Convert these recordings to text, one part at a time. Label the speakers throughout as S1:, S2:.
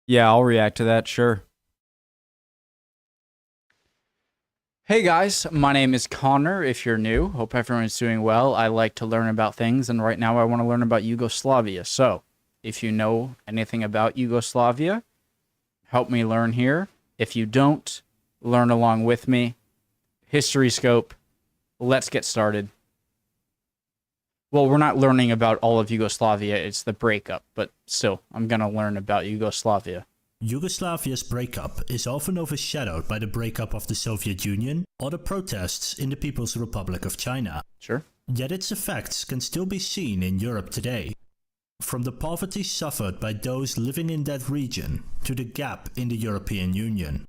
S1: Yeah, I'll react to that, sure. Hey guys, my name is Connor. If you're new, hope everyone's doing well. I like to learn about things, and right now I want to learn about Yugoslavia. So, if you know anything about Yugoslavia, help me learn here. If you don't, learn along with me. History scope. Let's get started. Well, we're not learning about all of Yugoslavia, it's the breakup, but still, I'm going to learn about Yugoslavia.
S2: Yugoslavia's breakup is often overshadowed by the breakup of the Soviet Union or the protests in the People's Republic of China.
S1: Sure.
S2: Yet its effects can still be seen in Europe today. From the poverty suffered by those living in that region to the gap in the European Union.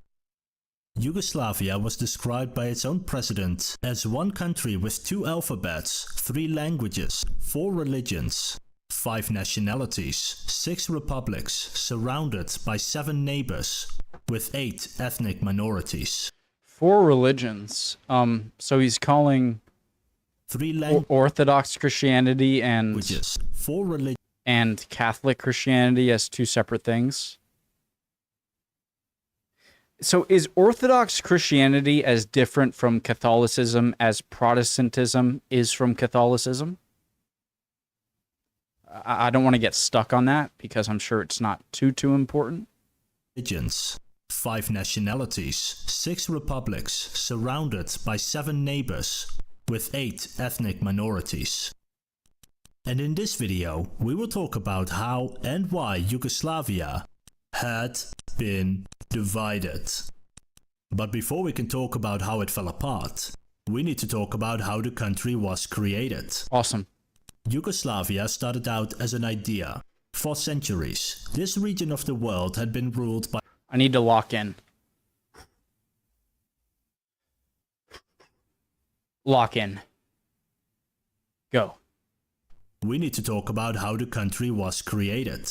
S2: Yugoslavia was described by its own president as one country with 2 alphabets, 3 languages, 4 religions, 5 nationalities, 6 republics, surrounded by 7 neighbors, with 8 ethnic minorities.
S1: 4 religions. So he's calling
S2: 3
S1: Orthodox Christianity
S2: languages, 4 religions,
S1: and Catholic Christianity as 2 separate things. So is Orthodox Christianity as different from Catholicism as Protestantism is from Catholicism? I don't want to get stuck on that because I'm sure it's not too important.
S2: Religions, 5 nationalities, 6 republics, surrounded by 7 neighbors, with 8 ethnic minorities. And in this video, we will talk about how and why Yugoslavia had been divided. But before we can talk about how it fell apart, we need to talk about how the country was created.
S1: Awesome.
S2: Yugoslavia started out as an idea. For centuries, this region of the world had been ruled by...
S1: I need to lock in. Lock in. Go.
S2: We need to talk about how the country was created.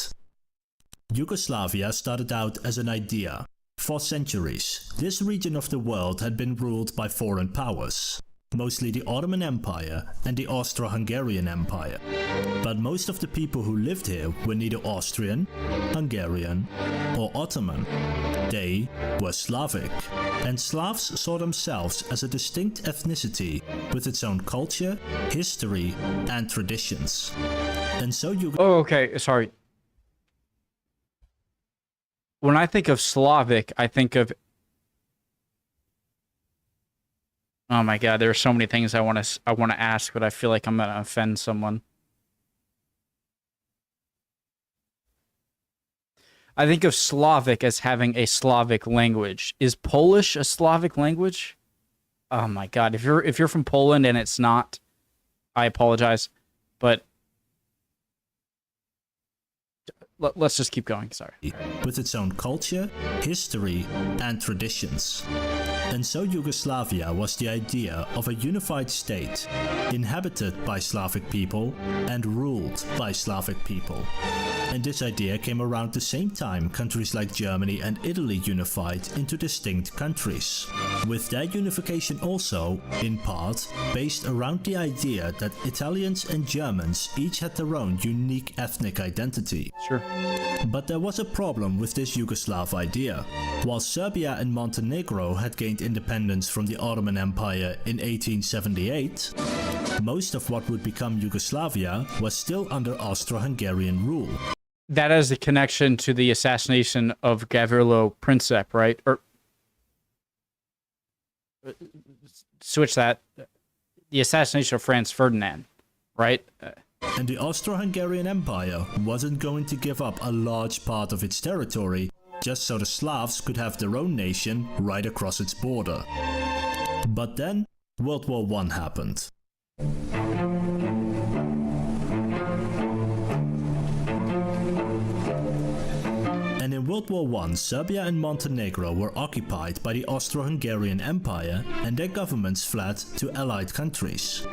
S2: Yugoslavia started out as an idea. For centuries, this region of the world had been ruled by foreign powers, mostly the Ottoman Empire and the Austro-Hungarian Empire. But most of the people who lived here were neither Austrian, Hungarian, or Ottoman. They were Slavic, and Slavs saw themselves as a distinct ethnicity with its own culture, history, and traditions. And so
S1: Oh, okay, sorry. When I think of Slavic, I think of... Oh my god, there are so many things I want to ask, but I feel like I'm going to offend someone. I think of Slavic as having a Slavic language. Is Polish a Slavic language? Oh my god, if you're from Poland and it's not, I apologize, but let's just keep going, sorry.
S2: With its own culture, history, and traditions. And so Yugoslavia was the idea of a unified state, inhabited by Slavic people and ruled by Slavic people. And this idea came around the same time countries like Germany and Italy unified into distinct countries. With that unification also, in part, based around the idea that Italians and Germans each had their own unique ethnic identity.
S1: Sure.
S2: But there was a problem with this Yugoslav idea. While Serbia and Montenegro had gained independence from the Ottoman Empire in 1878, most of what would become Yugoslavia was still under Austro-Hungarian rule.
S1: That has a connection to the assassination of Gavrilo Princip, right? Or switch that. The assassination of Franz Ferdinand, right?
S2: And the Austro-Hungarian Empire wasn't going to give up a large part of its territory just so the Slavs could have their own nation right across its border. But then, World War I happened. And in World War I, Serbia and Montenegro were occupied by the Austro-Hungarian Empire and their governments fled to allied countries.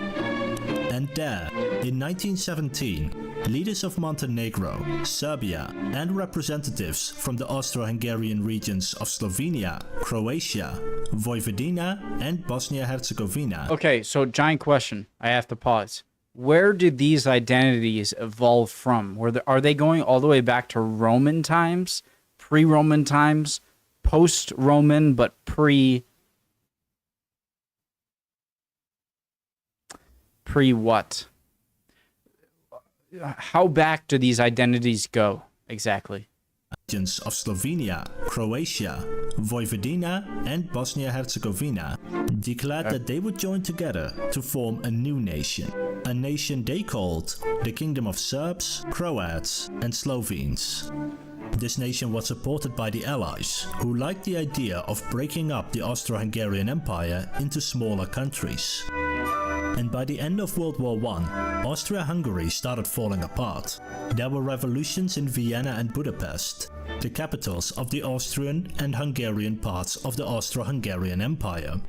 S2: And there, in 1917, leaders of Montenegro, Serbia, and representatives from the Austro-Hungarian regions of Slovenia, Croatia, Vojvodina, and Bosnia-Herzegovina.
S1: Okay, so giant question. I have to pause. Where did these identities evolve from? Are they going all the way back to Roman times, pre-Roman times, post-Roman, but pre-what? How back do these identities go exactly?
S2: Regions of Slovenia, Croatia, Vojvodina, and Bosnia-Herzegovina declared that they would join together to form a new nation, a nation they called the Kingdom of Serbs, Croats, and Slovenes. This nation was supported by the Allies, who liked the idea of breaking up the Austro-Hungarian Empire into smaller countries. And by the end of World War I, Austria-Hungary started falling apart. There were revolutions in Vienna and Budapest, the capitals of the Austrian and Hungarian parts of the Austro-Hungarian Empire.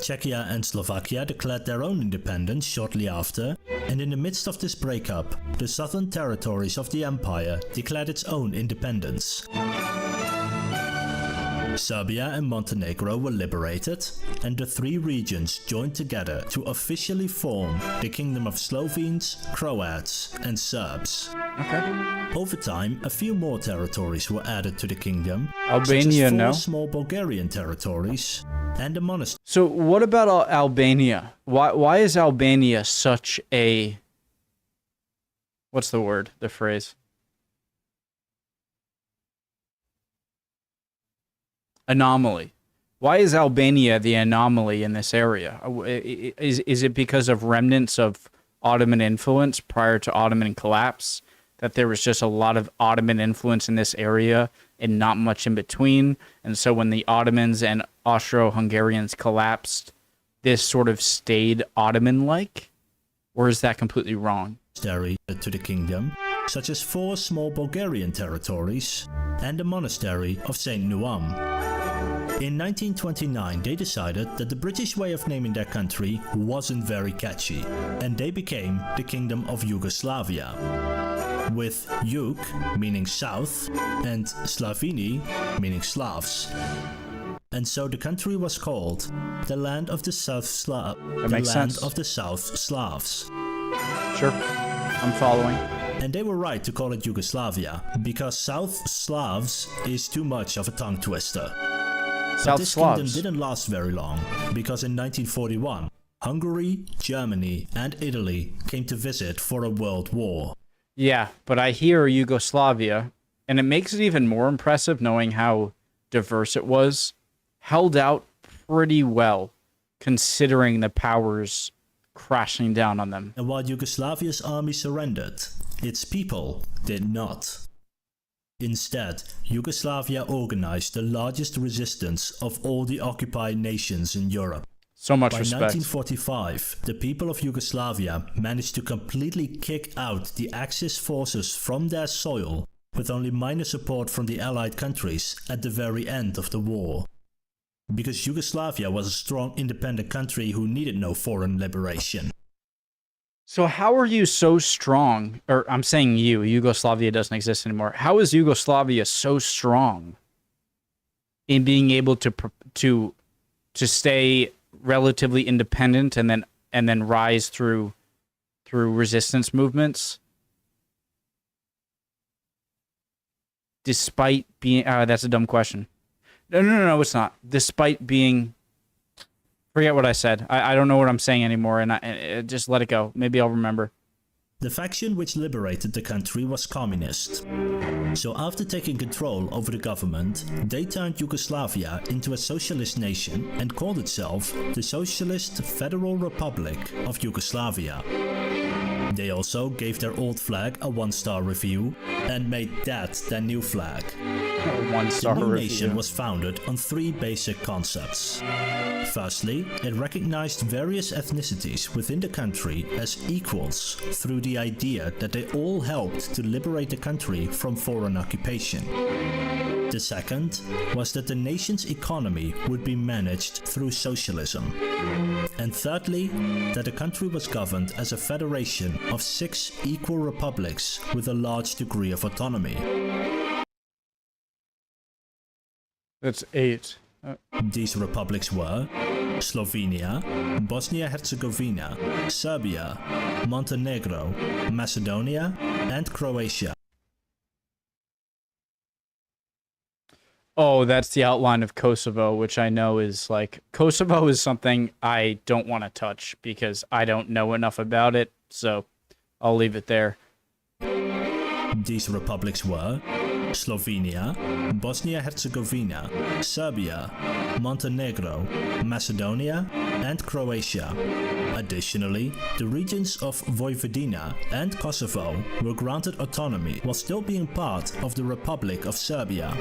S2: Czechia and Slovakia declared their own independence shortly after, and in the midst of this breakup, the southern territories of the empire declared its own independence. Serbia and Montenegro were liberated, and the three regions joined together to officially form the Kingdom of Slovenes, Croats, and Serbs.
S1: Okay.
S2: Over time, a few more territories were added to the kingdom,
S1: Albania,
S2: such as 4
S1: no?
S2: small Bulgarian territories and a monastery.
S1: So what about Albania? Why is Albania such a... What's the word? The phrase? Anomaly. Why is Albania the anomaly in this area? Is it because of remnants of Ottoman influence prior to Ottoman collapse? That there was just a lot of Ottoman influence in this area and not much in between. And so when the Ottomans and Austro-Hungarians collapsed, this sort of stayed Ottoman-like? Or is that completely wrong?
S2: To the kingdom, such as 4 small Bulgarian territories and the monastery of St. Nuam. In 1929, they decided that the British way of naming their country wasn't very catchy, and they became the Kingdom of Yugoslavia, with Yug meaning south and Slavini meaning Slavs. And so the country was called the Land of the South Slavs.
S1: Sure, I'm following.
S2: And they were right to call it Yugoslavia, because South Slavs is too much of a tongue twister. But this kingdom didn't last very long, because in 1941, Hungary, Germany, and Italy came to visit for a world war.
S1: Yeah, but I hear Yugoslavia, and it makes it even more impressive knowing how diverse it was, held out pretty well, considering the powers crashing down on them.
S2: And while Yugoslavia's army surrendered, its people did not. Instead, Yugoslavia organized the largest resistance of all the occupied nations in Europe.
S1: So much
S2: By
S1: respect.
S2: 1945, the people of Yugoslavia managed to completely kick out the Axis forces from their soil, with only minor support from the Allied countries at the very end of the war. Because Yugoslavia was a strong independent country who needed no foreign liberation.
S1: So how are you so strong, or I'm saying Yugoslavia doesn't exist anymore. How is Yugoslavia so strong in being able to stay relatively independent and then rise through resistance movements despite being that's a dumb question. No, it's not. Despite being... Forget what I said. I don't know what I'm saying anymore, and just let it go. Maybe I'll remember.
S2: The faction which liberated the country was communist. So after taking control over the government, they turned Yugoslavia into a socialist nation and called itself the Socialist Federal Republic of Yugoslavia. They also gave their old flag a 1-star review and made that their new flag.
S1: The
S2: new nation was founded on 3 basic concepts. Firstly, it recognized various ethnicities within the country as equals through the idea that they all helped to liberate the country from foreign occupation. The second was that the nation's economy would be managed through socialism. And thirdly, that the country was governed as a federation of 6 equal republics with a large degree of autonomy.
S1: That's 8.
S2: These republics were Slovenia, Bosnia-Herzegovina, Serbia, Montenegro, Macedonia, and Croatia.
S1: Oh, that's the outline of Kosovo, which I know is like Kosovo is something I don't want to touch because I don't know enough about it. So I'll leave it there.
S2: These republics were Slovenia, Bosnia-Herzegovina, Serbia, Montenegro, Macedonia, and Croatia. Additionally, the regions of Vojvodina and Kosovo were granted autonomy while still being part of the Republic of Serbia.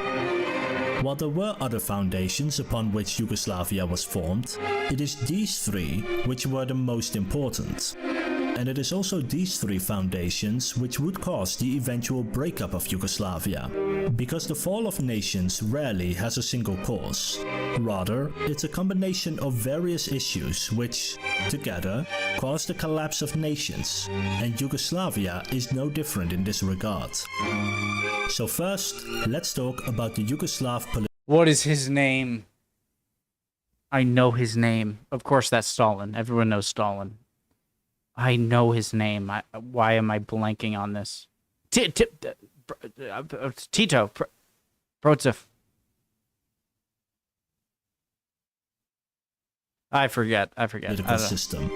S2: While there were other foundations upon which Yugoslavia was formed, it is these three which were the most important. And it is also these three foundations which would cause the eventual breakup of Yugoslavia. Because the fall of nations rarely has a single cause. Rather, it's a combination of various issues which, together, cause the collapse of nations. And Yugoslavia is no different in this regard. So first, let's talk about the Yugoslav political.
S1: What is his name? I know his name. Of course, that's Stalin. Everyone knows Stalin. I know his name. Why am I blanking on this? Tito. Brozov. I forget.
S2: Political system.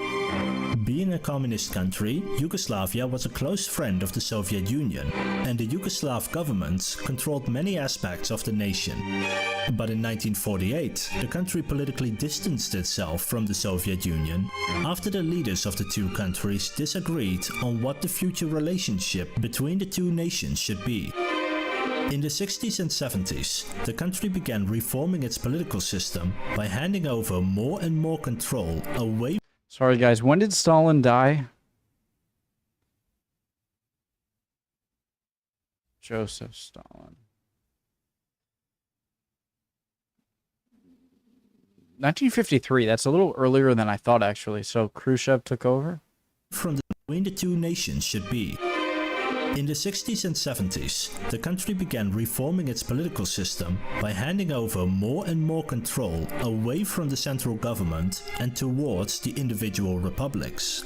S2: Being a communist country, Yugoslavia was a close friend of the Soviet Union, and the Yugoslav governments controlled many aspects of the nation. But in 1948, the country politically distanced itself from the Soviet Union after the leaders of the two countries disagreed on what the future relationship between the two nations should be. In the 60s and 70s, the country began reforming its political system by handing over more and more control away.
S1: Sorry, guys. When did Stalin die? Joseph Stalin. 1953. That's a little earlier than I thought, actually. So Khrushchev took over?
S2: From between the two nations should be. In the 60s and 70s, the country began reforming its political system by handing over more and more control away from the central government and towards the individual republics.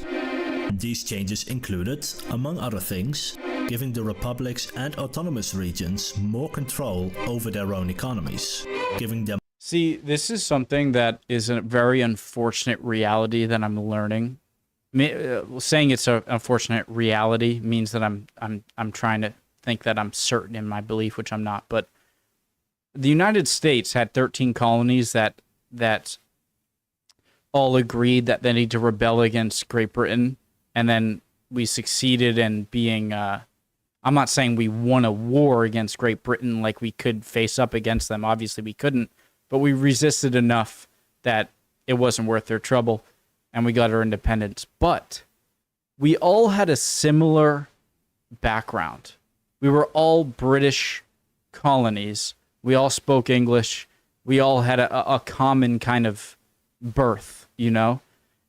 S2: These changes included, among other things, giving the republics and autonomous regions more control over their own economies, giving them.
S1: See, this is something that is a very unfortunate reality that I'm learning. Saying it's an unfortunate reality means that I'm trying to think that I'm certain in my belief, which I'm not. But the United States had 13 colonies that all agreed that they need to rebel against Great Britain, and then we succeeded in being. I'm not saying we won a war against Great Britain like we could face up against them. Obviously, we couldn't, but we resisted enough that it wasn't worth their trouble. And we got our independence. But we all had a similar background. We were all British colonies. We all spoke English. We all had a common kind of birth, you know?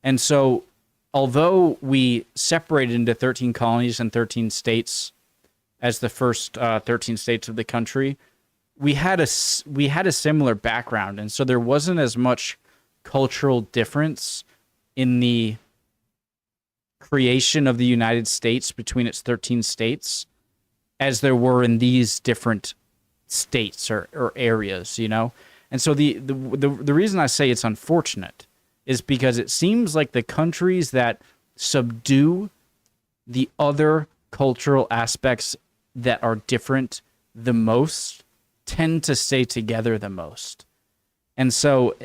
S1: And so, although we separated into 13 colonies and 13 states as the first 13 states of the country, we had a similar background. And so there wasn't as much cultural difference in the creation of the United States between its 13 states as there were in these different states or areas, you know? And so the reason I say it's unfortunate is because it seems like the countries that subdue the other cultural aspects that are different the most tend to stay together the most. And so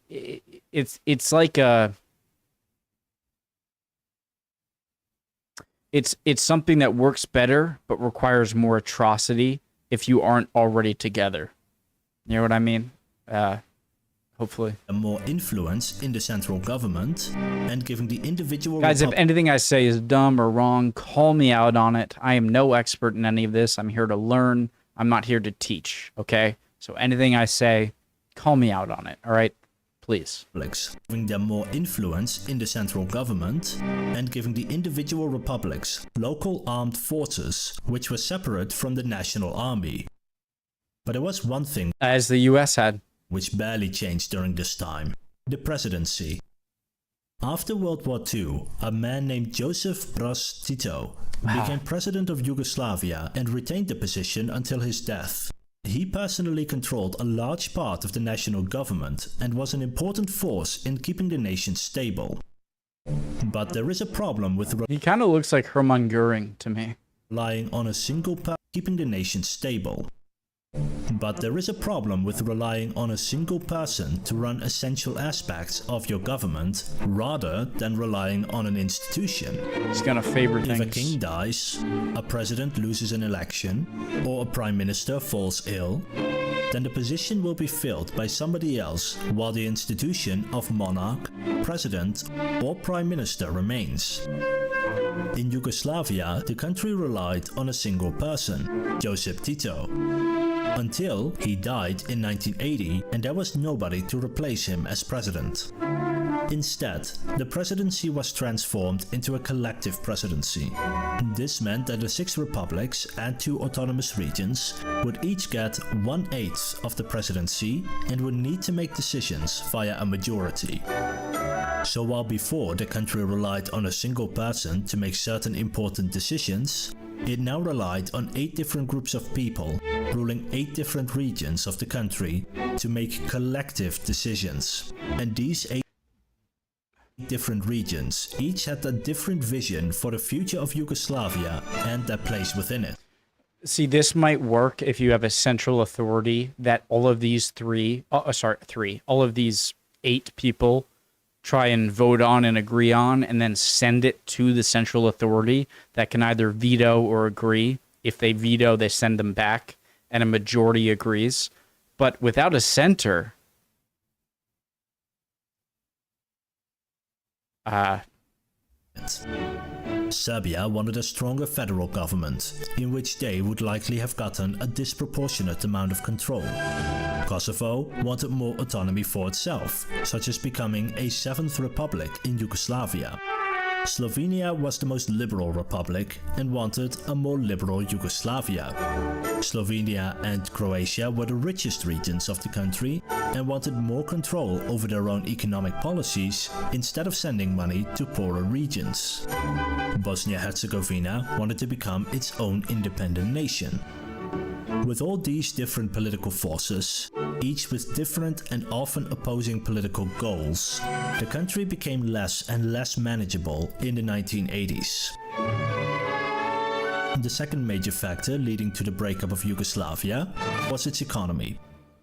S1: it's like a... It's something that works better, but requires more atrocity if you aren't already together. You know what I mean? Hopefully.
S2: More influence in the central government and giving the individual...
S1: Guys, if anything I say is dumb or wrong, call me out on it. I am no expert in any of this. I'm here to learn. I'm not here to teach, okay? So anything I say, call me out on it, all right? Please.
S2: Giving them more influence in the central government and giving the individual republics local armed forces which were separate from the national army. But there was one thing,
S1: as the US had,
S2: which barely changed during this time: the presidency. After World War II, a man named Joseph Broz Tito became president of Yugoslavia and retained the position until his death. He personally controlled a large part of the national government and was an important force in keeping the nation stable. But there is a problem with
S1: He kind of looks like Hermann Göring to me.
S2: relying on a single person keeping the nation stable. But there is a problem with relying on a single person to run essential aspects of your government rather than relying on an institution.
S1: He's gonna favor
S2: If a
S1: things.
S2: king dies, a president loses an election, or a prime minister falls ill, then the position will be filled by somebody else while the institution of monarch, president, or prime minister remains. In Yugoslavia, the country relied on a single person, Josip Tito, until he died in 1980 and there was nobody to replace him as president. Instead, the presidency was transformed into a collective presidency. This meant that the 6 republics and 2 autonomous regions would each get 1/8 of the presidency and would need to make decisions via a majority. So while before the country relied on a single person to make certain important decisions, it now relied on 8 different groups of people ruling 8 different regions of the country to make collective decisions. And these 8 different regions each had a different vision for the future of Yugoslavia and their place within it.
S1: See, this might work if you have a central authority that all of these all of these 8 people try and vote on and agree on, and then send it to the central authority that can either veto or agree. If they veto, they send them back, and a majority agrees. But without a center,
S2: Serbia wanted a stronger federal government, in which they would likely have gotten a disproportionate amount of control. Kosovo wanted more autonomy for itself, such as becoming a 7th republic in Yugoslavia. Slovenia was the most liberal republic and wanted a more liberal Yugoslavia. Slovenia and Croatia were the richest regions of the country and wanted more control over their own economic policies instead of sending money to poorer regions. Bosnia-Herzegovina wanted to become its own independent nation. With all these different political forces, each with different and often opposing political goals, the country became less and less manageable in the 1980s. The second major factor leading to the breakup of Yugoslavia was its economy.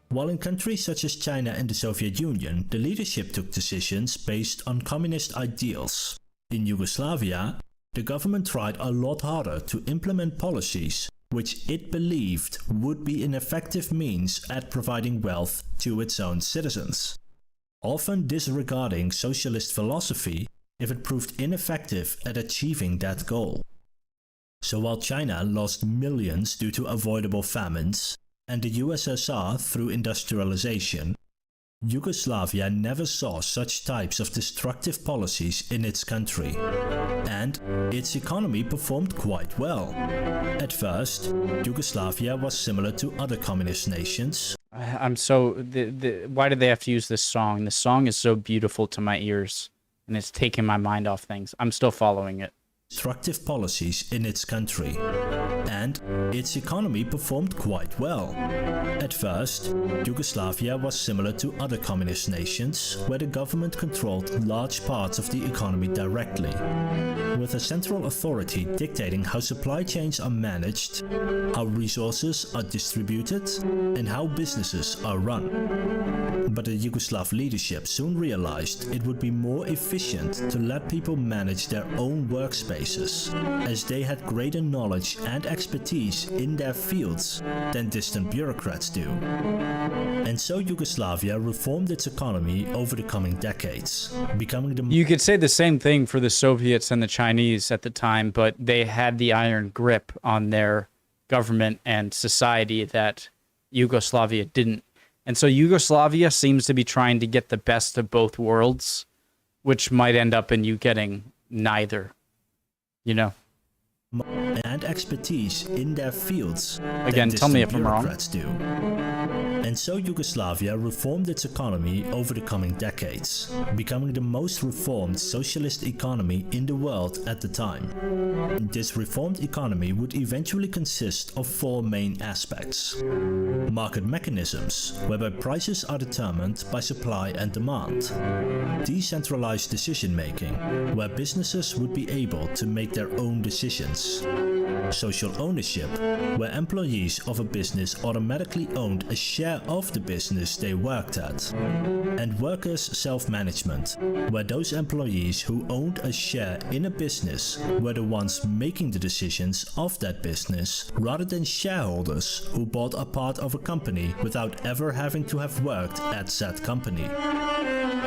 S2: While in countries such as China and the Soviet Union, the leadership took decisions based on communist ideals, in Yugoslavia, the government tried a lot harder to implement policies which it believed would be an effective means at providing wealth to its own citizens, often disregarding socialist philosophy if it proved ineffective at achieving that goal. So while China lost millions due to avoidable famines, and the USSR through industrialization, Yugoslavia never saw such types of destructive policies in its country, and its economy performed quite well. At first, Yugoslavia was similar to other communist nations.
S1: I'm so... why did they have to use this song? The song is so beautiful to my ears, and it's taking my mind off things. I'm still following it.
S2: Destructive policies in its country, and its economy performed quite well. At first, Yugoslavia was similar to other communist nations, where the government controlled large parts of the economy directly, with a central authority dictating how supply chains are managed, how resources are distributed, and how businesses are run. But the Yugoslav leadership soon realized it would be more efficient to let people manage their own workspaces, as they had greater knowledge and expertise in their fields than distant bureaucrats do. And so Yugoslavia reformed its economy over the coming decades, becoming the...
S1: You could say the same thing for the Soviets and the Chinese at the time, but they had the iron grip on their government and society that Yugoslavia didn't. And so Yugoslavia seems to be trying to get the best of both worlds, which might end up in you getting neither. You know,
S2: and expertise in their fields.
S1: Again, tell me if I'm wrong.
S2: Do. And And so Yugoslavia reformed its economy over the coming decades, becoming the most reformed socialist economy in the world at the time. This reformed economy would eventually consist of four main aspects. Market mechanisms, whereby prices are determined by supply and demand. Decentralized decision making, where businesses would be able to make their own decisions. Social ownership, where employees of a business automatically owned a share of the business they worked at. And workers' self-management, where those employees who owned a share in a business were the ones making the decisions of that business, rather than shareholders who bought a part of a company without ever having to have worked at said company.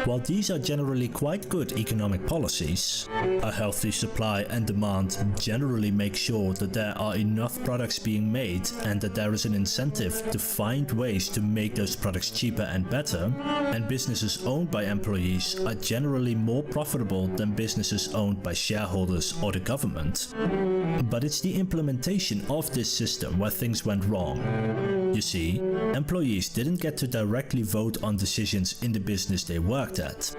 S2: While these are generally quite good economic policies, a healthy supply and demand generally make sure that there are enough products being made and that there is an incentive to find ways to make those products cheaper and better, and businesses owned by employees are generally more profitable than businesses owned by shareholders or the government. But it's the implementation of this system where things went wrong. You see, employees didn't get to directly vote on decisions in the business they worked at.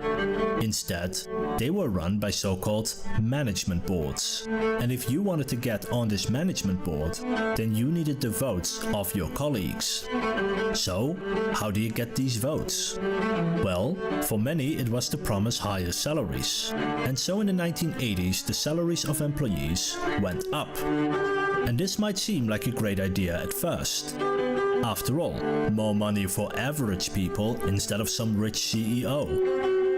S2: Instead, they were run by so-called management boards. And if you wanted to get on this management board, then you needed the votes of your colleagues. So, how do you get these votes? Well, for many it was to promise higher salaries. And so in the 1980s, the salaries of employees went up. And this might seem like a great idea at first. After all, more money for average people instead of some rich CEO.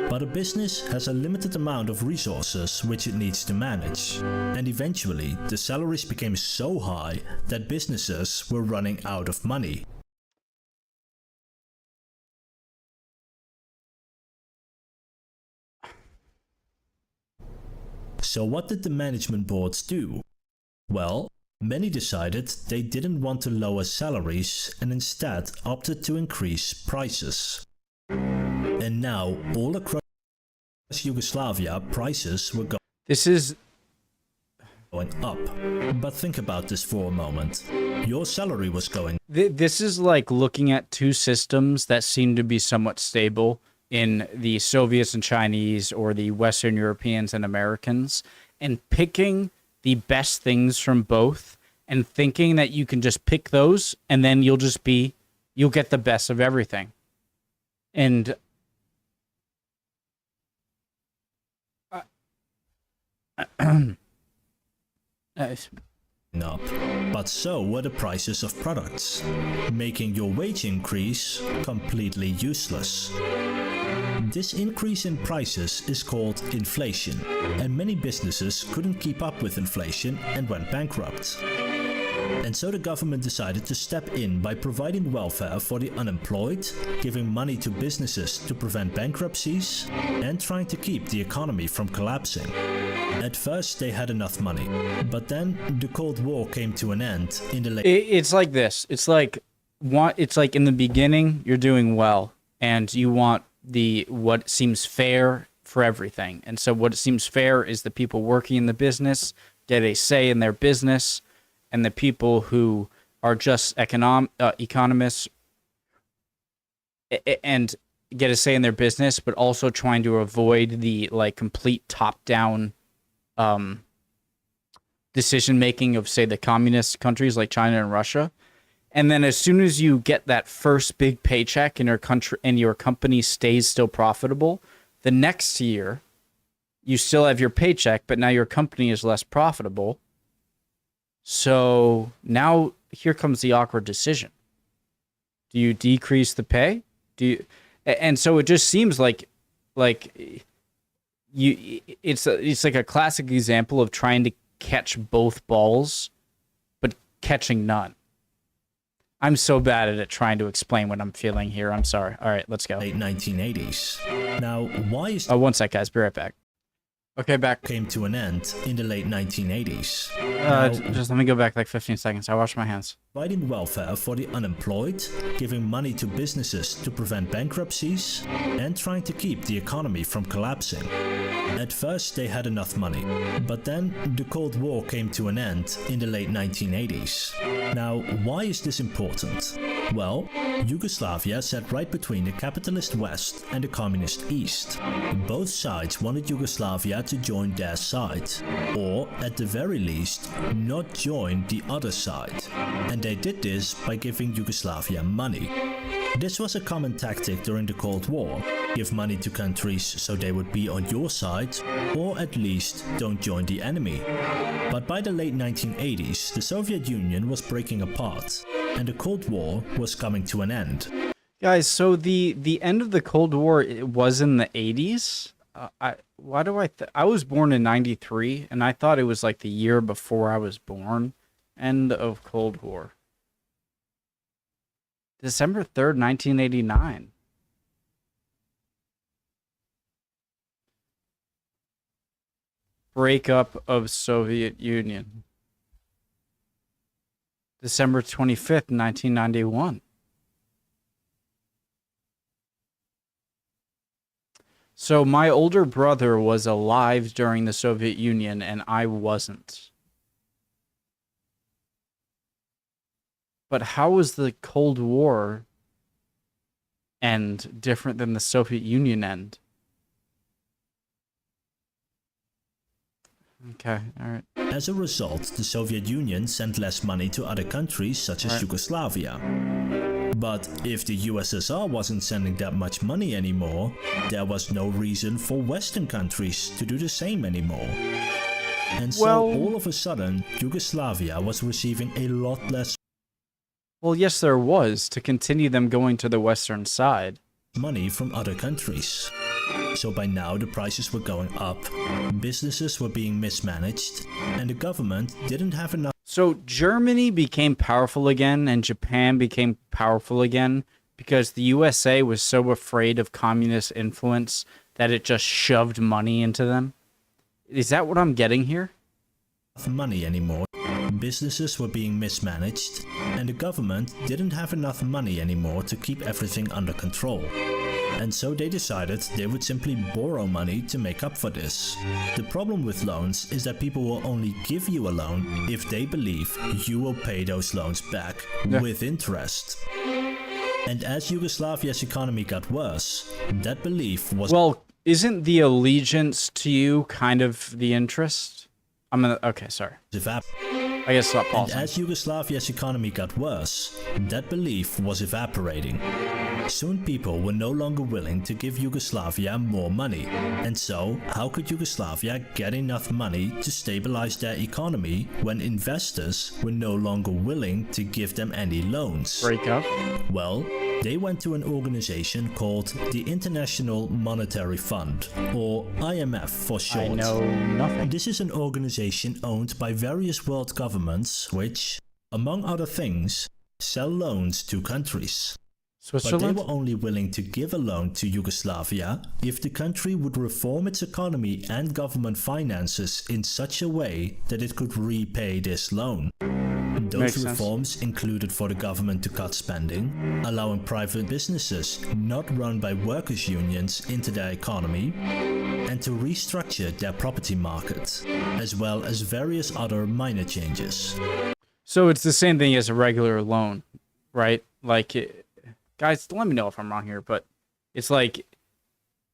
S2: But a business has a limited amount of resources which it needs to manage. And eventually, the salaries became so high that businesses were running out of money. So what did the management boards do? Well, many decided they didn't want to lower salaries and instead opted to increase prices. And now, all across Yugoslavia, prices were going up. But think about this for a moment. Your salary was going up.
S1: This is like looking at two systems that seem to be somewhat stable in the Soviets and Chinese, or the Western Europeans and Americans, and picking the best things from both and thinking that you can just pick those and then you'll get the best of everything. And
S2: up, but so were the prices of products, making your wage increase completely useless. This increase in prices is called inflation, and many businesses couldn't keep up with inflation and went bankrupt. And so the government decided to step in by providing welfare for the unemployed, giving money to businesses to prevent bankruptcies, and trying to keep the economy from collapsing. At first they had enough money, but then the Cold War came to an end in the late...
S1: It's like this. It's like in the beginning you're doing well and you want what seems fair for everything. And so what seems fair is the people working in the business get a say in their business, and the people who are just economists and get a say in their business, but also trying to avoid the complete top-down decision-making of, say, the communist countries like China and Russia. And then as soon as you get that first big paycheck in your country and your company stays still profitable, the next year you still have your paycheck, but now your company is less profitable. So here comes the awkward decision. Do you decrease the pay? And so it just seems like it's like a classic example of trying to catch both balls, but catching none. I'm so bad at it trying to explain what I'm feeling here. I'm sorry. All right, let's go.
S2: Late 1980s. Now, why is...
S1: Oh, one sec, guys. Be right back. Okay, back.
S2: Came to an end in the late 1980s.
S1: Just let me go back like 15 seconds. I wash my hands.
S2: Providing welfare for the unemployed, giving money to businesses to prevent bankruptcies, and trying to keep the economy from collapsing. At first they had enough money, but then the Cold War came to an end in the late 1980s. Now, why is this important? Well, Yugoslavia sat right between the capitalist West and the communist East. Both sides wanted Yugoslavia to join their side, or at the very least, not join the other side. And they did this by giving Yugoslavia money. This was a common tactic during the Cold War. Give money to countries so they would be on your side, or at least don't join the enemy. But by the late 1980s, the Soviet Union was breaking apart, and the Cold War was coming to an end.
S1: Guys, so the end of the Cold War, it was in the 80s? I was born in 93, and I thought it was like the year before I was born. End of Cold War. December 3rd, 1989. Breakup of Soviet Union. December 25th, 1991. So my older brother was alive during the Soviet Union and I wasn't. But how was the Cold War end different than the Soviet Union end? Okay, all right.
S2: As a result, the Soviet Union sent less money to other countries such as Yugoslavia. But if the USSR wasn't sending that much money anymore, there was no reason for Western countries to do the same anymore. And so all of a sudden, Yugoslavia was receiving a lot less
S1: Well, yes, there was, to continue them going to the Western side.
S2: Money from other countries. So by now the prices were going up, businesses were being mismanaged, and the government didn't have enough.
S1: So Germany became powerful again and Japan became powerful again because the USA was so afraid of communist influence that it just shoved money into them. Is that what I'm getting here?
S2: Money anymore. Businesses were being mismanaged, and the government didn't have enough money anymore to keep everything under control. And so they decided they would simply borrow money to make up for this. The problem with loans is that people will only give you a loan if they believe you will pay those loans back with interest. And as Yugoslavia's economy got worse, that belief was...
S1: Well, isn't the allegiance to you kind of the interest? Okay, sorry. I guess stop pausing.
S2: And as Yugoslavia's economy got worse, that belief was evaporating. Soon people were no longer willing to give Yugoslavia more money. And so, how could Yugoslavia get enough money to stabilize their economy when investors were no longer willing to give them any loans?
S1: Breakup.
S2: Well, they went to an organization called the International Monetary Fund, or IMF for short.
S1: I know nothing.
S2: This is an organization owned by various world governments which, among other things, sell loans to countries.
S1: Switzerland?
S2: But they were only willing to give a loan to Yugoslavia if the country would reform its economy and government finances in such a way that it could repay this loan. Those reforms included for the government to cut spending, allowing private businesses not run by workers' unions into their economy, and to restructure their property market, as well as various other minor changes.
S1: So it's the same thing as a regular loan, right? Like, guys, let me know if I'm wrong here, but it's like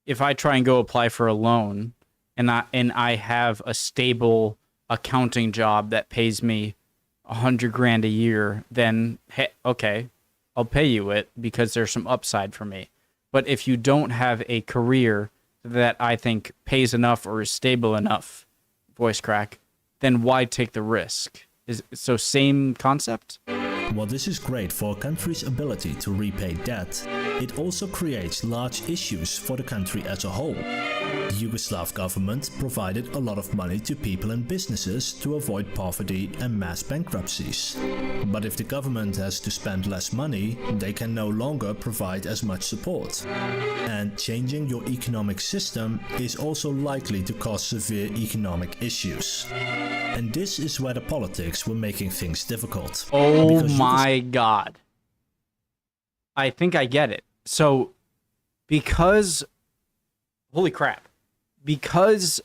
S1: if I try and go apply for a loan and I have a stable accounting job that pays me $100,000 a year, then hey, okay, I'll pay you it because there's some upside for me. But if you don't have a career that I think pays enough or is stable enough, voice crack, then why take the risk? So same concept?
S2: While this is great for a country's ability to repay debt, it also creates large issues for the country as a whole. The Yugoslav government provided a lot of money to people and businesses to avoid poverty and mass bankruptcies. But if the government has to spend less money, they can no longer provide as much support. And changing your economic system is also likely to cause severe economic issues. And this is where the politics were making things difficult.
S1: Oh my God. I think I get it. So, holy crap, because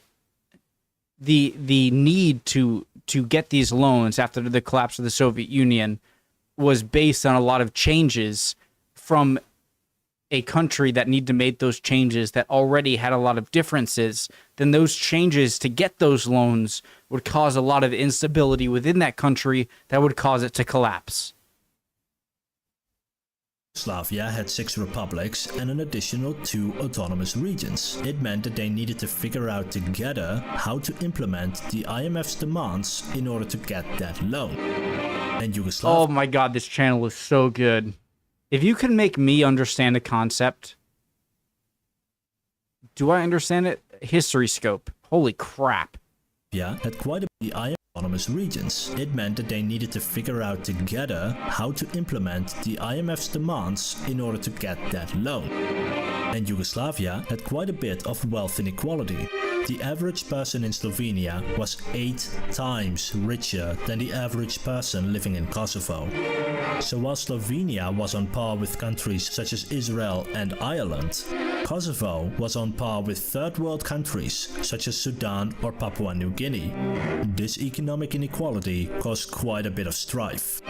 S1: the need to get these loans after the collapse of the Soviet Union was based on a lot of changes from a country that need to make those changes that already had a lot of differences, then those changes to get those loans would cause a lot of instability within that country that would cause it to collapse.
S2: Yugoslavia had 6 republics and an additional 2 autonomous regions. It meant that they needed to figure out together how to implement the IMF's demands in order to get that loan. And Yugoslavia...
S1: Oh my god, this channel is so good. If you can make me understand a concept, do I understand it? History scope. Holy crap.
S2: Yeah, had quite a the autonomous regions. It meant that they needed to figure out together how to implement the IMF's demands in order to get that loan. And Yugoslavia had quite a bit of wealth inequality. The average person in Slovenia was 8 times richer than the average person living in Kosovo. So while Slovenia was on par with countries such as Israel and Ireland, Kosovo was on par with third world countries such as Sudan or Papua New Guinea. This economic inequality caused quite a bit of strife.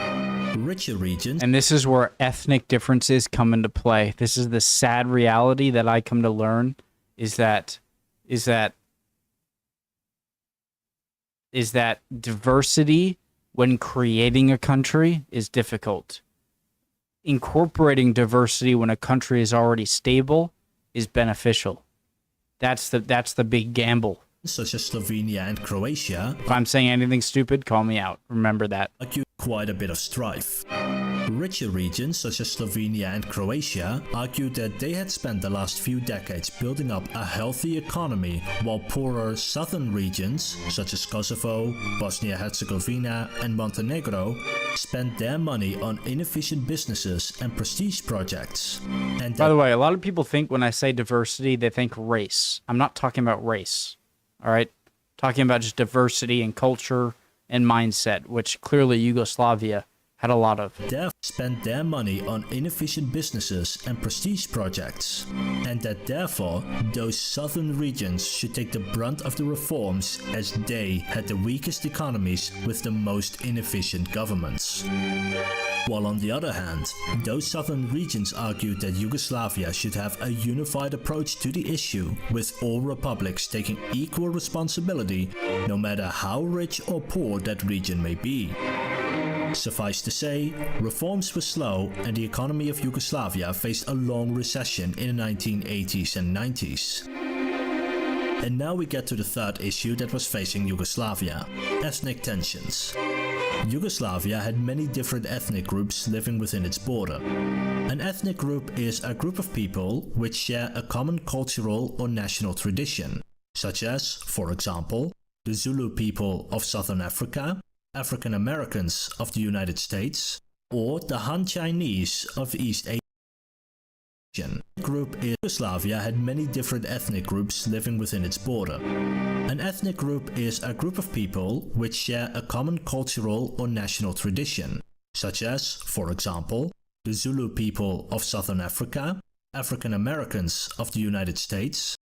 S2: Richer regions...
S1: And this is where ethnic differences come into play. This is the sad reality that I come to learn is that diversity when creating a country is difficult. Incorporating diversity when a country is already stable is beneficial. That's the big gamble.
S2: Such as Slovenia and Croatia.
S1: If I'm saying anything stupid, call me out. Remember that.
S2: Quite a bit of strife. Richer regions such as Slovenia and Croatia argued that they had spent the last few decades building up a healthy economy, while poorer southern regions such as Kosovo, Bosnia-Herzegovina and Montenegro spent their money on inefficient businesses and prestige projects. And
S1: by the way, a lot of people think when I say diversity, they think race. I'm not talking about race. All right? Talking about just diversity and culture and mindset, which clearly Yugoslavia had a lot of.
S2: They spent their money on inefficient businesses and prestige projects, and that therefore those southern regions should take the brunt of the reforms as they had the weakest economies with the most inefficient governments. While on the other hand, those southern regions argued that Yugoslavia should have a unified approach to the issue, with all republics taking equal responsibility, no matter how rich or poor that region may be. Suffice to say, reforms were slow and the economy of Yugoslavia faced a long recession in the 1980s and 90s. And now we get to the third issue that was facing Yugoslavia: ethnic tensions. Yugoslavia had many different ethnic groups living within its border. An ethnic group is a group of people which share a common cultural or national tradition, such as, for example, the Zulu people of Southern Africa, African Americans of the United States, or the Han Chinese of East Asia. Group in Yugoslavia had many different ethnic groups living within its border. An ethnic group is a group of people which share a common cultural or national tradition, such as, for example, the Zulu people of Southern Africa, African Americans of the United States,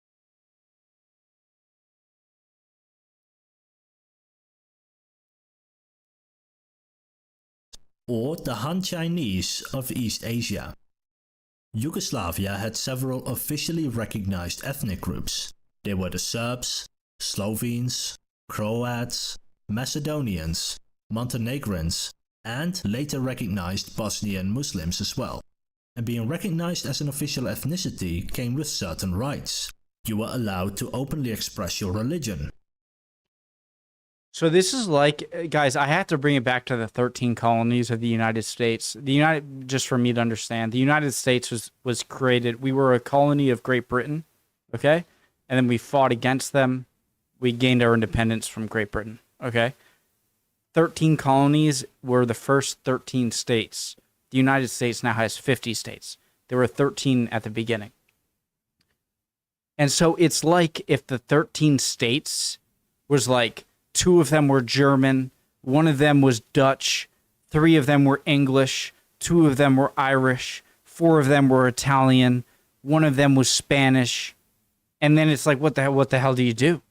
S2: or the Han Chinese of East Asia. Yugoslavia had several officially recognized ethnic groups. They were the Serbs, Slovenes, Croats, Macedonians, Montenegrins, and later recognized Bosnian Muslims as well. And being recognized as an official ethnicity came with certain rights. You were allowed to openly express your religion.
S1: So this is like, guys, I have to bring it back to the 13 colonies of the United States. Just for me to understand, the United States was created, we were a colony of Great Britain, okay? And then we fought against them. We gained our independence from Great Britain, okay? 13 colonies were the first 13 states. The United States now has 50 states. There were 13 at the beginning. And so it's like if the 13 states was like, 2 of them were German, 1 of them was Dutch, 3 of them were English, 2 of them were Irish, 4 of them were Italian, 1 of them was Spanish, and then it's like, what the hell do you do?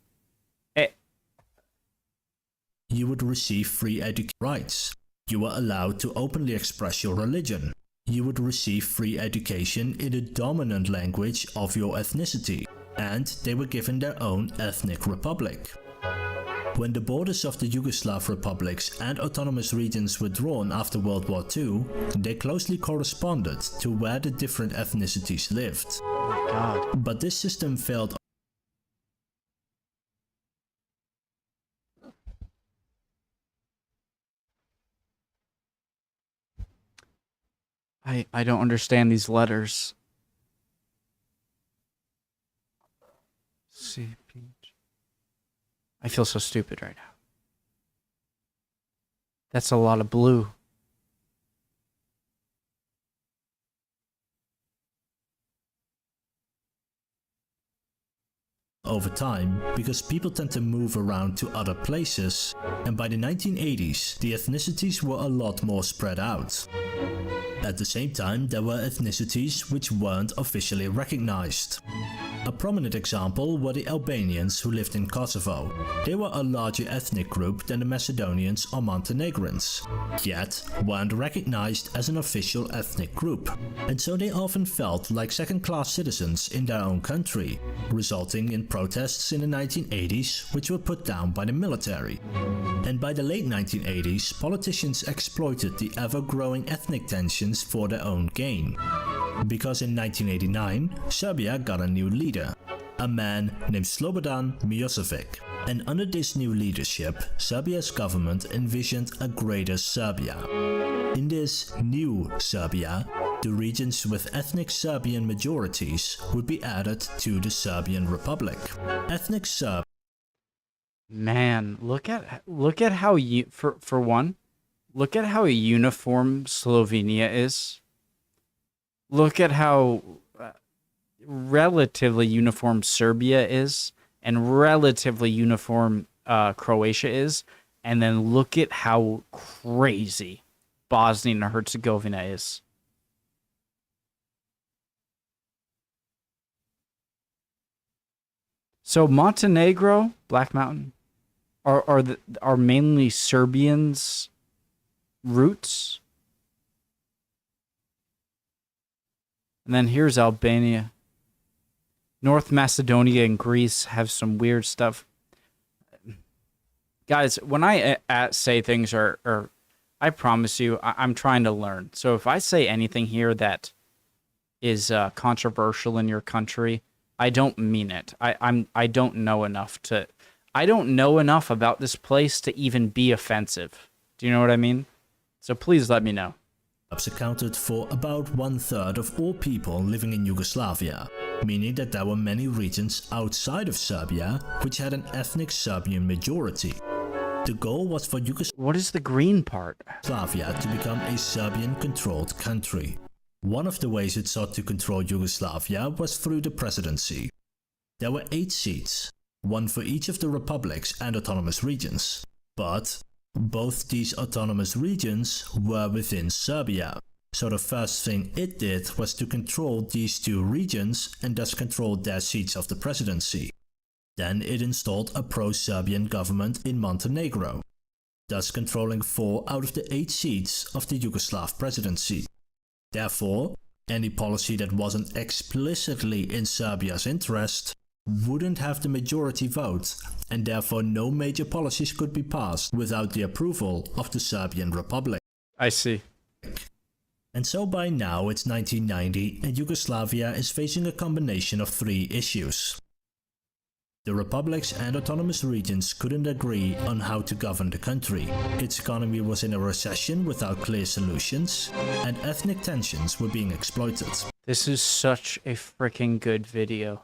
S2: You would receive free education rights. You were allowed to openly express your religion. You would receive free education in the dominant language of your ethnicity, and they were given their own ethnic republic. When the borders of the Yugoslav republics and autonomous regions were drawn after World War II, they closely corresponded to where the different ethnicities lived.
S1: Oh my God.
S2: But this system failed.
S1: I don't understand these letters. I feel so stupid right now. That's a lot of blue.
S2: Over time, because people tend to move around to other places, and by the 1980s, the ethnicities were a lot more spread out. At the same time, there were ethnicities which weren't officially recognized. A prominent example were the Albanians who lived in Kosovo. They were a larger ethnic group than the Macedonians or Montenegrins, yet weren't recognized as an official ethnic group, and so they often felt like second-class citizens in their own country, resulting in protests in the 1980s which were put down by the military. And by the late 1980s, politicians exploited the ever-growing ethnic tensions for their own gain. Because in 1989, Serbia got a new leader, a man named Slobodan Milosevic. And under this new leadership, Serbia's government envisioned a greater Serbia. In this new Serbia, the regions with ethnic Serbian majorities would be added to the Serbian Republic. Ethnic Serb.
S1: Man, look at how for one, look at how uniform Slovenia is. Look at how relatively uniform Serbia is, and relatively uniform Croatia is, and then look at how crazy Bosnia and Herzegovina is. So Montenegro, Black Mountain, are mainly Serbians' roots. And then here's Albania. North Macedonia and Greece have some weird stuff. Guys, when I say things are I promise you, I'm trying to learn. So if I say anything here that is controversial in your country, I don't mean it. I don't know enough to. I don't know enough about this place to even be offensive. Do you know what I mean? So please let me know.
S2: Accounted for about 1/3 of all people living in Yugoslavia, meaning that there were many regions outside of Serbia which had an ethnic Serbian majority. The goal was for
S1: What is the green part?
S2: Yugoslavia to become a Serbian-controlled country. One of the ways it sought to control Yugoslavia was through the presidency. There were 8 seats, one for each of the republics and autonomous regions, but both these autonomous regions were within Serbia, so the first thing it did was to control these 2 regions and thus control their seats of the presidency. Then it installed a pro-Serbian government in Montenegro, thus controlling 4 out of the 8 seats of the Yugoslav presidency. Therefore, any policy that wasn't explicitly in Serbia's interest wouldn't have the majority vote, and therefore no major policies could be passed without the approval of the Serbian Republic.
S1: I see.
S2: And so by now it's 1990 and Yugoslavia is facing a combination of 3 issues. The republics and autonomous regions couldn't agree on how to govern the country. Its economy was in a recession without clear solutions, and ethnic tensions were being exploited.
S1: This is such a freaking good video.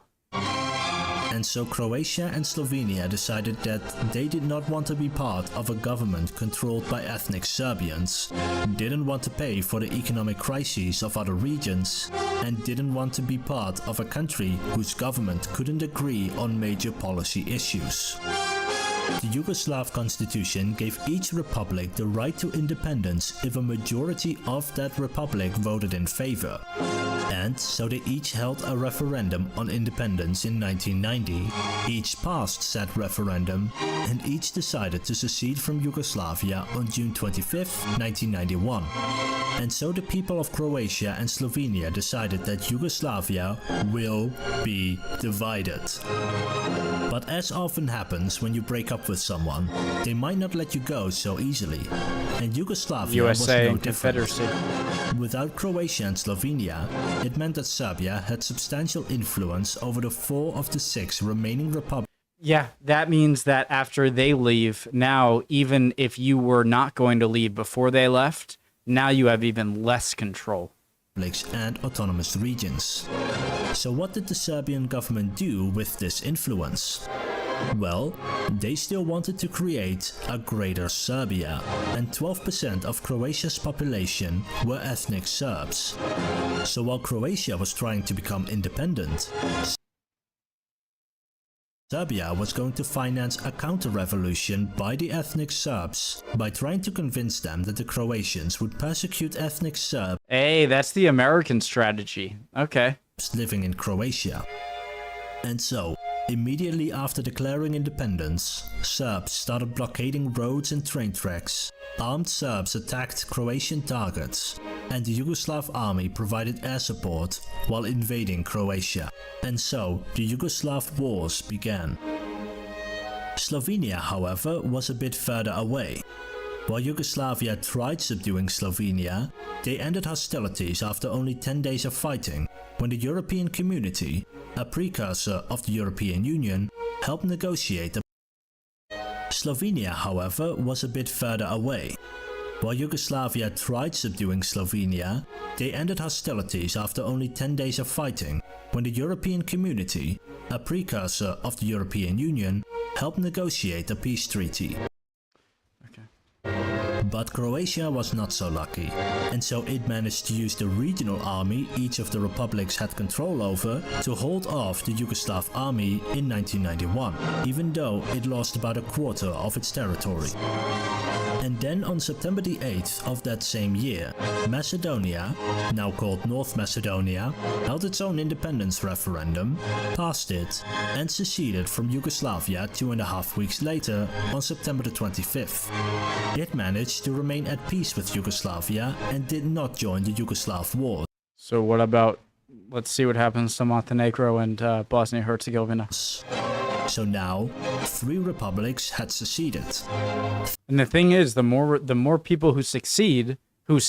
S2: And so Croatia and Slovenia decided that they did not want to be part of a government controlled by ethnic Serbians, didn't want to pay for the economic crises of other regions, and didn't want to be part of a country whose government couldn't agree on major policy issues. The Yugoslav constitution gave each republic the right to independence if a majority of that republic voted in favor. And so they each held a referendum on independence in 1990. Each passed said referendum, and each decided to secede from Yugoslavia on June 25, 1991. And so the people of Croatia and Slovenia decided that Yugoslavia will be divided. But as often happens when you break up with someone, they might not let you go so easily. And Yugoslavia was no different.
S1: Confederacy.
S2: Without Croatia and Slovenia, it meant that Serbia had substantial influence over the 4 of the 6 remaining republics.
S1: Yeah, that means that after they leave, now even if you were not going to leave before they left, now you have even less control.
S2: And autonomous regions. So what did the Serbian government do with this influence? Well, they still wanted to create a greater Serbia, and 12% of Croatia's population were ethnic Serbs. So while Croatia was trying to become independent, Serbia was going to finance a counter-revolution by the ethnic Serbs by trying to convince them that the Croatians would persecute ethnic Serbs.
S1: Hey, that's the American strategy. Okay.
S2: Living in Croatia. And so, immediately after declaring independence, Serbs started blockading roads and train tracks. Armed Serbs attacked Croatian targets, and the Yugoslav army provided air support while invading Croatia. And so, the Yugoslav wars began. Slovenia, however, was a bit further away. While Yugoslavia tried subduing Slovenia, they ended hostilities after only 10 days of fighting, when the European Community, a precursor of the European Union, helped negotiate. Slovenia, however, was a bit further away. While Yugoslavia tried subduing Slovenia, they ended hostilities after only 10 days of fighting, when the European Community, a precursor of the European Union, helped negotiate a peace treaty. But Croatia was not so lucky, and so it managed to use the regional army each of the republics had control over to hold off the Yugoslav army in 1991, even though it lost about a quarter of its territory. And then on September the 8th of that same year, Macedonia, now called North Macedonia, held its own independence referendum, passed it, and seceded from Yugoslavia 2.5 weeks later on September the 25th. It managed to remain at peace with Yugoslavia and did not join the Yugoslav Wars.
S1: So what about, let's see what happens to Montenegro and Bosnia-Herzegovina.
S2: So now, 3 republics had seceded.
S1: And the thing is, the more people who succeed in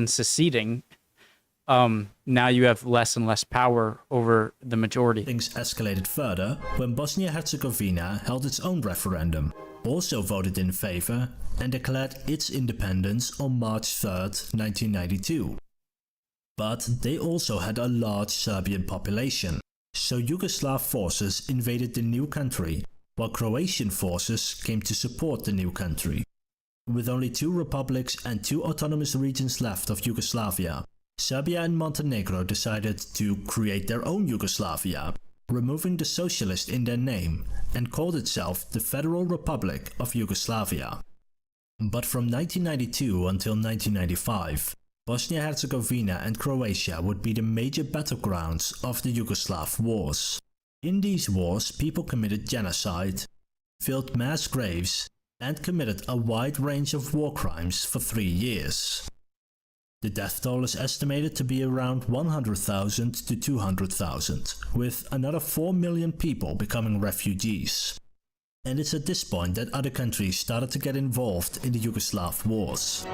S1: seceding, now you have less and less power over the majority.
S2: Things escalated further when Bosnia-Herzegovina held its own referendum, also voted in favor, and declared its independence on March 3rd, 1992. But they also had a large Serbian population, so Yugoslav forces invaded the new country, while Croatian forces came to support the new country. With only 2 republics and 2 autonomous regions left of Yugoslavia, Serbia and Montenegro decided to create their own Yugoslavia, removing the socialist in their name, and called itself the Federal Republic of Yugoslavia. But from 1992 until 1995, Bosnia-Herzegovina and Croatia would be the major battlegrounds of the Yugoslav wars. In these wars, people committed genocide, filled mass graves, and committed a wide range of war crimes for 3 years. The death toll is estimated to be around 100,000 to 200,000, with another 4 million people becoming refugees. And it's at this point that other countries started to get involved in the Yugoslav wars,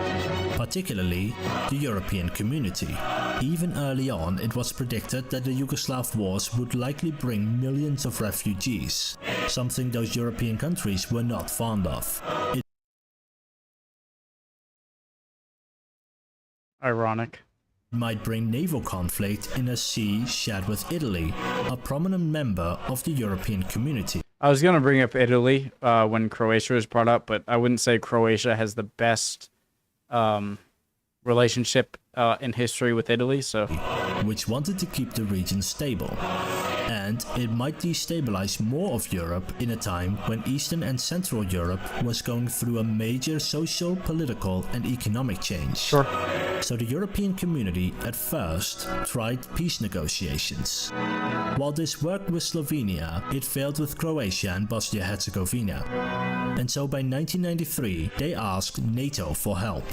S2: particularly the European Community. Even early on, it was predicted that the Yugoslav wars would likely bring millions of refugees, something those European countries were not fond of.
S1: Ironic.
S2: It might bring naval conflict in a sea shared with Italy, a prominent member of the European Community.
S1: I was going to bring up Italy when Croatia was brought up, but I wouldn't say Croatia has the best relationship in history with Italy, so...
S2: which wanted to keep the region stable. and it might destabilize more of Europe in a time when Eastern and Central Europe was going through a major social, political and economic change.
S1: Sure.
S2: So the European community at first tried peace negotiations. While this worked with Slovenia, it failed with Croatia and Bosnia-Herzegovina. And so by 1993, they asked NATO for help.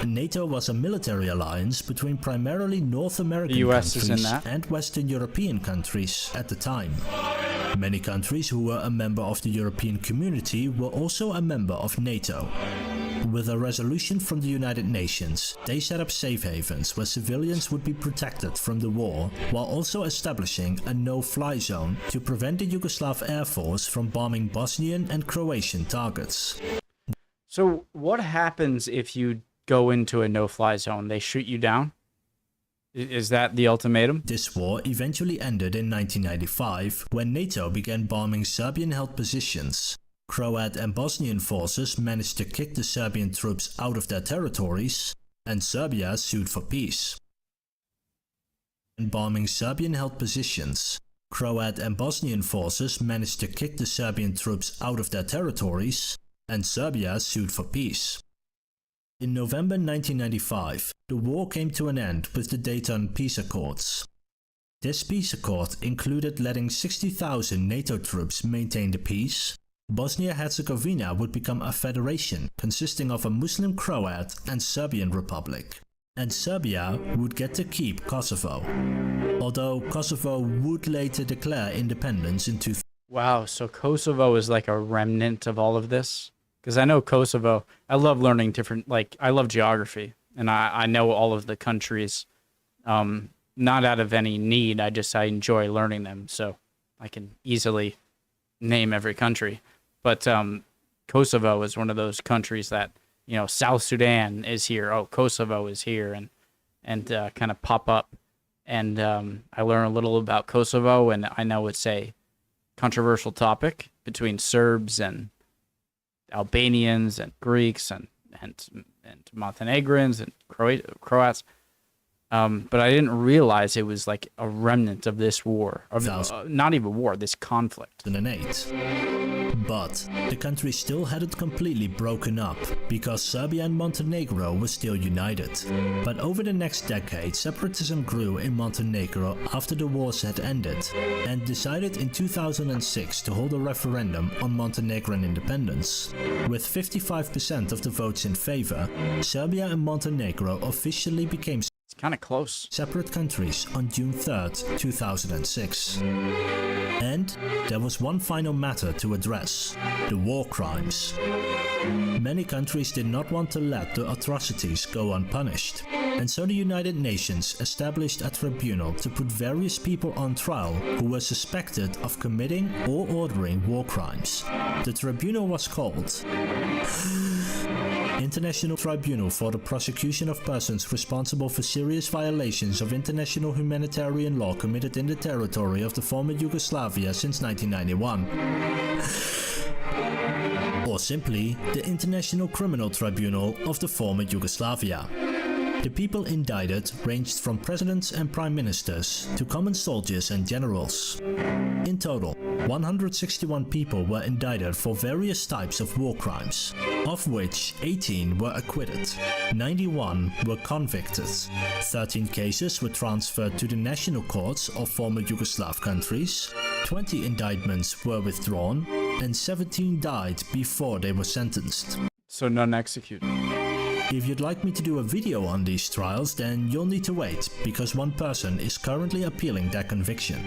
S2: NATO was a military alliance between primarily North American countries and Western European countries at the time. Many countries who were a member of the European community were also a member of NATO. With a resolution from the United Nations, they set up safe havens where civilians would be protected from the war, while also establishing a no-fly zone to prevent the Yugoslav Air Force from bombing Bosnian and Croatian targets.
S1: So what happens if you go into a no-fly zone? They shoot you down? Is that the ultimatum?
S2: This war eventually ended in 1995 when NATO began bombing Serbian-held positions. Croat and Bosnian forces managed to kick the Serbian troops out of their territories, and Serbia sued for peace. In bombing Serbian-held positions, Croat and Bosnian forces managed to kick the Serbian troops out of their territories, and Serbia sued for peace. In November 1995, the war came to an end with the Dayton Peace Accords. This peace accord included letting 60,000 NATO troops maintain the peace. Bosnia-Herzegovina would become a federation consisting of a Muslim Croat and Serbian republic. And Serbia would get to keep Kosovo. Although Kosovo would later declare independence in 2000.
S1: Wow, so Kosovo is like a remnant of all of this? Because I know Kosovo, I love learning different, like, I love geography, and I know all of the countries, not out of any need, I enjoy learning them, so I can easily name every country. But Kosovo is one of those countries that, you know, South Sudan is here, oh, Kosovo is here, and kind of pop up. And I learn a little about Kosovo, and I know it's a controversial topic between Serbs and Albanians and Greeks and Montenegrins and Croats. But I didn't realize it was like a remnant of this war, of not even war, this conflict.
S2: 2008. But the country still hadn't completely broken up because Serbia and Montenegro were still united. But over the next decade, separatism grew in Montenegro after the wars had ended, and decided in 2006 to hold a referendum on Montenegrin independence. With 55% of the votes in favor, Serbia and Montenegro officially became
S1: kind of close.
S2: Separate countries on June 3rd, 2006. And there was one final matter to address: the war crimes. Many countries did not want to let the atrocities go unpunished, and so the United Nations established a tribunal to put various people on trial who were suspected of committing or ordering war crimes. The tribunal was called International Tribunal for the Prosecution of Persons Responsible for Serious Violations of International Humanitarian Law committed in the territory of the former Yugoslavia since 1991. Or simply, the International Criminal Tribunal of the former Yugoslavia. The people indicted ranged from presidents and prime ministers to common soldiers and generals. In total, 161 people were indicted for various types of war crimes, of which 18 were acquitted, 91 were convicted, 13 cases were transferred to the national courts of former Yugoslav countries, 20 indictments were withdrawn, and 17 died before they were sentenced.
S1: So none executed.
S2: If you'd like me to do a video on these trials, then you'll need to wait, because one person is currently appealing their conviction.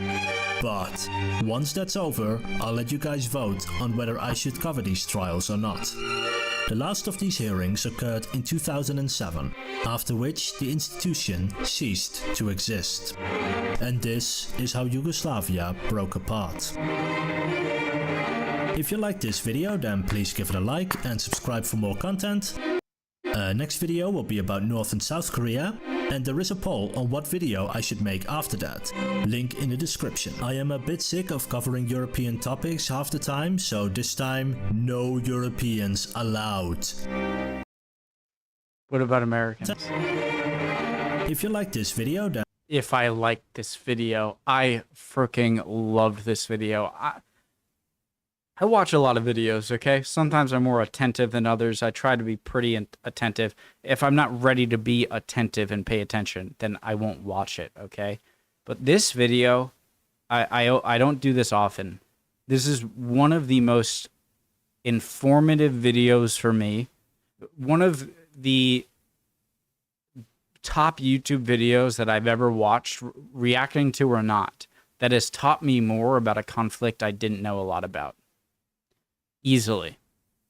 S2: But once that's over, I'll let you guys vote on whether I should cover these trials or not. The last of these hearings occurred in 2007, after which the institution ceased to exist. And this is how Yugoslavia broke apart. If you liked this video, then please give it a like and subscribe for more content. Next video will be about North and South Korea, and there is a poll on what video I should make after that. Link in the description. I am a bit sick of covering European topics half the time, so this time, no Europeans allowed.
S1: What about Americans?
S2: If you like this video, then
S1: if I liked this video. I freaking loved this video. I watch a lot of videos, okay? Sometimes I'm more attentive than others. I try to be pretty attentive. If I'm not ready to be attentive and pay attention, then I won't watch it, okay? But this video, I don't do this often. This is one of the most informative videos for me. One of the top YouTube videos that I've ever watched, reacting to or not, that has taught me more about a conflict I didn't know a lot about. Easily.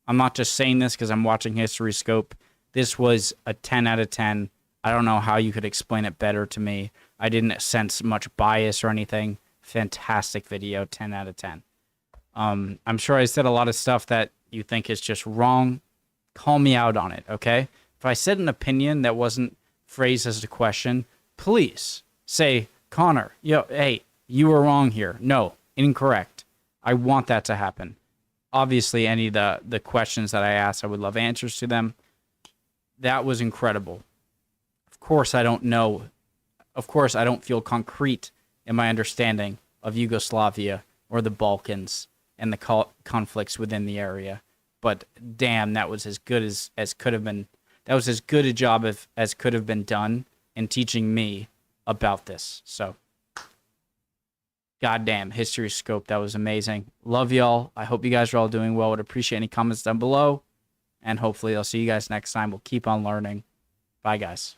S1: I'm not just saying this because I'm watching History Scope. This was a 10 out of 10. I don't know how you could explain it better to me. I didn't sense much bias or anything. Fantastic video, 10 out of 10. I'm sure I said a lot of stuff that you think is just wrong. Call me out on it, okay? If I said an opinion that wasn't phrased as a question, please say, Connor, hey, you were wrong here. No, incorrect. I want that to happen. Obviously, any of the questions that I asked, I would love answers to them. That was incredible. Of course, I don't know. Of course, I don't feel concrete in my understanding of Yugoslavia or the Balkans and the conflicts within the area. But damn, that was as good as could have been. That was as good a job as could have been done in teaching me about this. So, goddamn, History Scope, that was amazing. Love y'all. I hope you guys are all doing well. Would appreciate any comments down below. And hopefully I'll see you guys next time. We'll keep on learning. Bye, guys.